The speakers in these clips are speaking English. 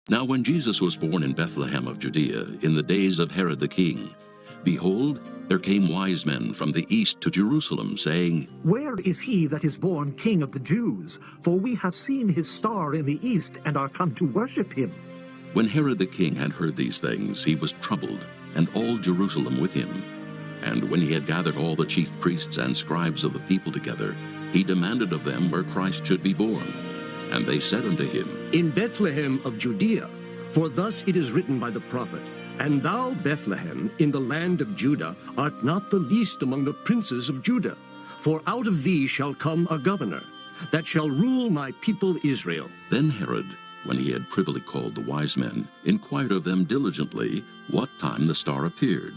Now when Jesus was born in Bethlehem of Judea, in the days of Herod the king, behold, there came wise men from the east to Jerusalem, saying, Where is he that is born King of the Jews? For we have seen his star in the east, and are come to worship him. When Herod the king had heard these things, he was troubled, and all Jerusalem with him. And when he had gathered all the chief priests and scribes of the people together, he demanded of them where Christ should be born. And they said unto him, In Bethlehem of Judea, for thus it is written by the prophet, And thou, Bethlehem, in the land of Judah, art not the least among the princes of Judah. For out of thee shall come a governor, that shall rule my people Israel. Then Herod, when he had privily called the wise men, inquired of them diligently what time the star appeared.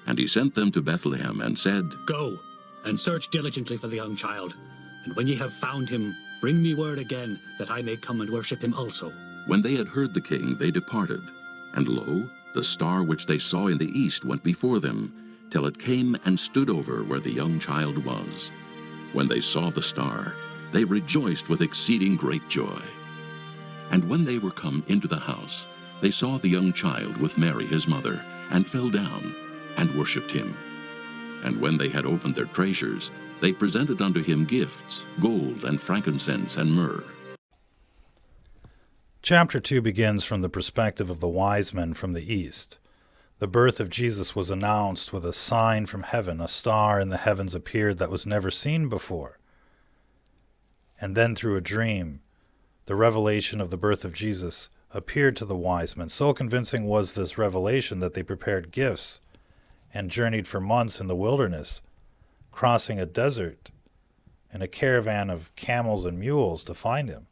And he sent them to Bethlehem, and said, Go, and search diligently for the young child, and when ye have found him, bring me word again, that I may come and worship him also. When they had heard the king, they departed. And lo, the star which they saw in the east went before them, till it came and stood over where the young child was. When they saw the star, they rejoiced with exceeding great joy. And when they were come into the house, they saw the young child with Mary his mother, and fell down, and worshipped him. And when they had opened their treasures, they presented unto him gifts, gold and frankincense and myrrh. Chapter 2 begins from the perspective of the wise men from the east. The birth of Jesus was announced with a sign from heaven. A star in the heavens appeared that was never seen before. And then through a dream, the revelation of the birth of Jesus appeared to the wise men. So convincing was this revelation that they prepared gifts and journeyed for months in the wilderness, crossing a desert in a caravan of camels and mules to find him.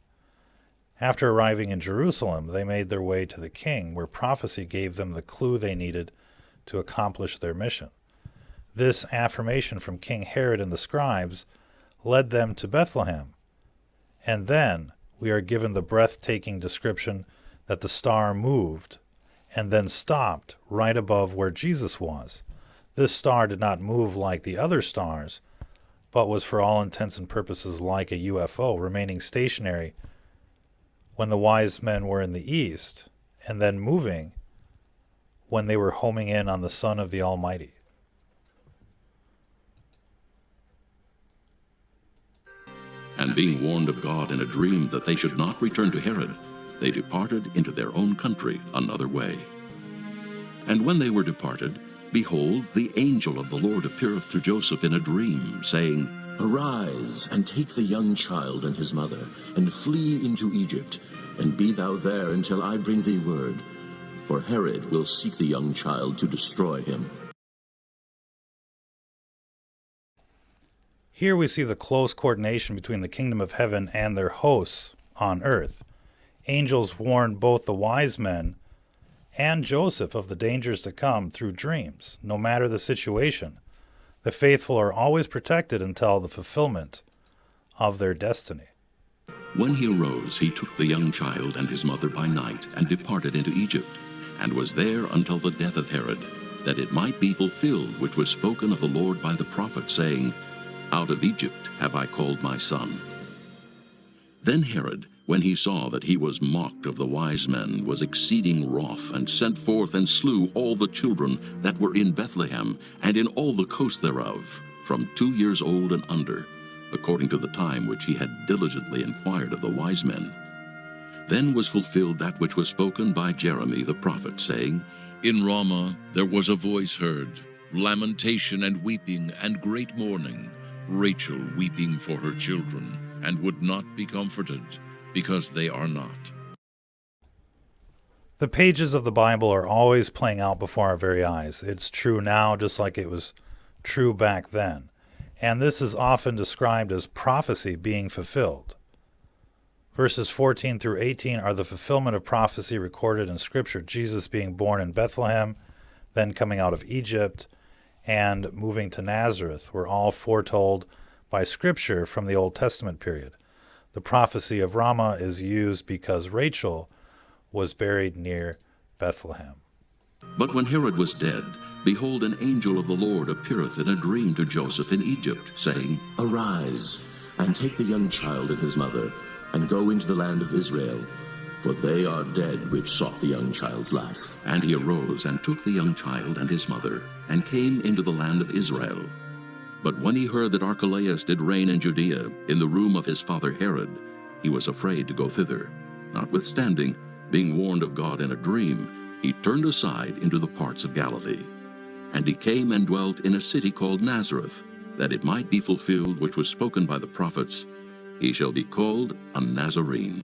After arriving in Jerusalem, they made their way to the king, where prophecy gave them the clue they needed to accomplish their mission. This affirmation from King Herod and the scribes led them to Bethlehem. And then we are given the breathtaking description that the star moved and then stopped right above where Jesus was. This star did not move like the other stars, but was for all intents and purposes like a UFO, remaining stationary when the wise men were in the east, and then moving when they were homing in on the Son of the Almighty. And being warned of God in a dream that they should not return to Herod, they departed into their own country another way. And when they were departed, behold, the angel of the Lord appeareth to Joseph in a dream, saying, Arise, and take the young child and his mother, and flee into Egypt, and be thou there until I bring thee word. For Herod will seek the young child to destroy him. Here we see the close coordination between the kingdom of heaven and their hosts on earth. Angels warned both the wise men and Joseph of the dangers to come through dreams. No matter the situation, the faithful are always protected until the fulfillment of their destiny. When he arose, he took the young child and his mother by night, and departed into Egypt, and was there until the death of Herod, that it might be fulfilled which was spoken of the Lord by the prophet, saying, Out of Egypt have I called my son. Then Herod, when he saw that he was mocked of the wise men, was exceeding wroth, and sent forth and slew all the children that were in Bethlehem, and in all the coast thereof, from 2 years old and under, according to the time which he had diligently inquired of the wise men. Then was fulfilled that which was spoken by Jeremy the prophet, saying, In Ramah there was a voice heard, lamentation and weeping and great mourning, Rachel weeping for her children, and would not be comforted, because they are not. The pages of the Bible are always playing out before our very eyes. It's true now just like it was true back then. And this is often described as prophecy being fulfilled. Verses 14 through 18 are the fulfillment of prophecy recorded in Scripture. Jesus being born in Bethlehem, then coming out of Egypt, and moving to Nazareth were all foretold by Scripture from the Old Testament period. The prophecy of Ramah is used because Rachel was buried near Bethlehem. But when Herod was dead, behold, an angel of the Lord appeareth in a dream to Joseph in Egypt, saying, Arise, and take the young child and his mother, and go into the land of Israel. for they are dead which sought the young child's life. And he arose and took the young child and his mother, and came into the land of Israel. But when he heard that Archelaus did reign in Judea, in the room of his father Herod, he was afraid to go thither. Notwithstanding, being warned of God in a dream, he turned aside into the parts of Galilee. And he came and dwelt in a city called Nazareth, that it might be fulfilled which was spoken by the prophets, He shall be called a Nazarene.